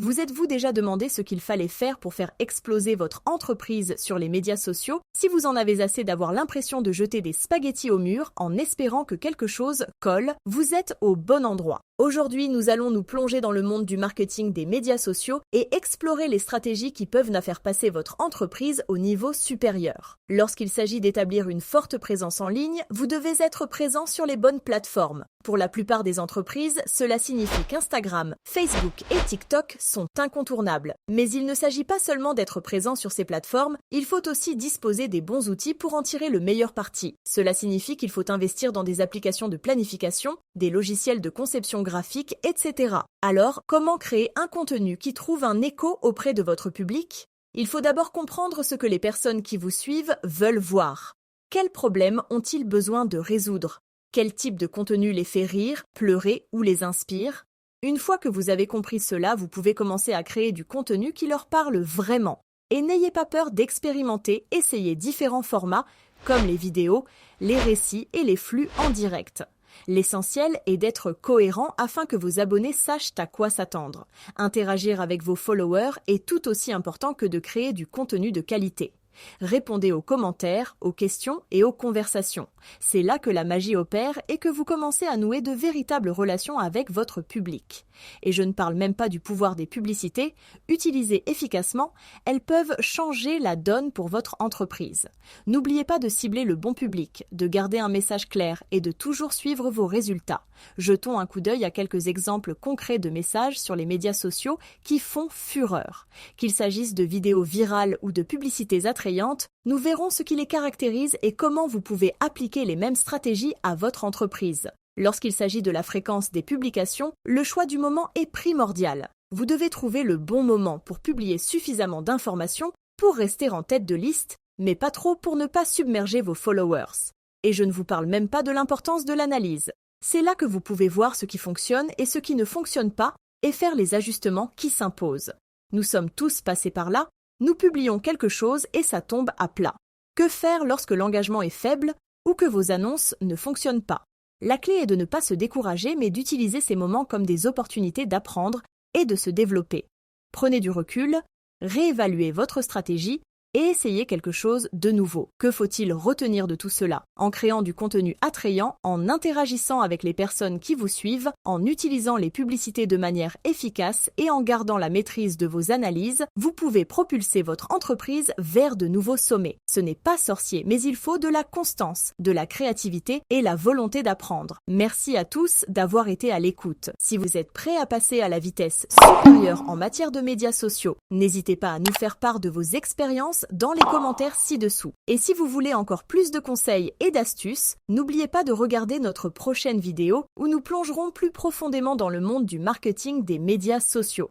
Vous êtes-vous déjà demandé ce qu'il fallait faire pour faire exploser votre entreprise sur les médias sociaux? Si vous en avez assez d'avoir l'impression de jeter des spaghettis au mur en espérant que quelque chose colle, vous êtes au bon endroit. Aujourd'hui, nous allons nous plonger dans le monde du marketing des médias sociaux et explorer les stratégies qui peuvent faire passer votre entreprise au niveau supérieur. Lorsqu'il s'agit d'établir une forte présence en ligne, vous devez être présent sur les bonnes plateformes. Pour la plupart des entreprises, cela signifie qu'Instagram, Facebook et TikTok sont incontournables. Mais il ne s'agit pas seulement d'être présent sur ces plateformes, il faut aussi disposer des bons outils pour en tirer le meilleur parti. Cela signifie qu'il faut investir dans des applications de planification, des logiciels de conception graphique, etc. Alors, comment créer un contenu qui trouve un écho auprès de votre public? Il faut d'abord comprendre ce que les personnes qui vous suivent veulent voir. Quels problèmes ont-ils besoin de résoudre? Quel type de contenu les fait rire, pleurer ou les inspire? Une fois que vous avez compris cela, vous pouvez commencer à créer du contenu qui leur parle vraiment. Et n'ayez pas peur d'expérimenter, essayez différents formats comme les vidéos, les récits et les flux en direct. L'essentiel est d'être cohérent afin que vos abonnés sachent à quoi s'attendre. Interagir avec vos followers est tout aussi important que de créer du contenu de qualité. Répondez aux commentaires, aux questions et aux conversations. C'est là que la magie opère et que vous commencez à nouer de véritables relations avec votre public. Et je ne parle même pas du pouvoir des publicités. Utilisées efficacement, elles peuvent changer la donne pour votre entreprise. N'oubliez pas de cibler le bon public, de garder un message clair et de toujours suivre vos résultats. Jetons un coup d'œil à quelques exemples concrets de messages sur les médias sociaux qui font fureur. Qu'il s'agisse de vidéos virales ou de publicités attrayantes, nous verrons ce qui les caractérise et comment vous pouvez appliquer les mêmes stratégies à votre entreprise. Lorsqu'il s'agit de la fréquence des publications, le choix du moment est primordial. Vous devez trouver le bon moment pour publier suffisamment d'informations pour rester en tête de liste, mais pas trop pour ne pas submerger vos followers. Et je ne vous parle même pas de l'importance de l'analyse. C'est là que vous pouvez voir ce qui fonctionne et ce qui ne fonctionne pas et faire les ajustements qui s'imposent. Nous sommes tous passés par là, nous publions quelque chose et ça tombe à plat. Que faire lorsque l'engagement est faible ou que vos annonces ne fonctionnent pas? La clé est de ne pas se décourager mais d'utiliser ces moments comme des opportunités d'apprendre et de se développer. Prenez du recul, réévaluez votre stratégie et essayez quelque chose de nouveau. Que faut-il retenir de tout cela? En créant du contenu attrayant, en interagissant avec les personnes qui vous suivent, en utilisant les publicités de manière efficace et en gardant la maîtrise de vos analyses, vous pouvez propulser votre entreprise vers de nouveaux sommets. Ce n'est pas sorcier, mais il faut de la constance, de la créativité et la volonté d'apprendre. Merci à tous d'avoir été à l'écoute. Si vous êtes prêts à passer à la vitesse supérieure en matière de médias sociaux, n'hésitez pas à nous faire part de vos expériences dans les commentaires ci-dessous. Et si vous voulez encore plus de conseils et d'astuces, n'oubliez pas de regarder notre prochaine vidéo où nous plongerons plus profondément dans le monde du marketing des médias sociaux.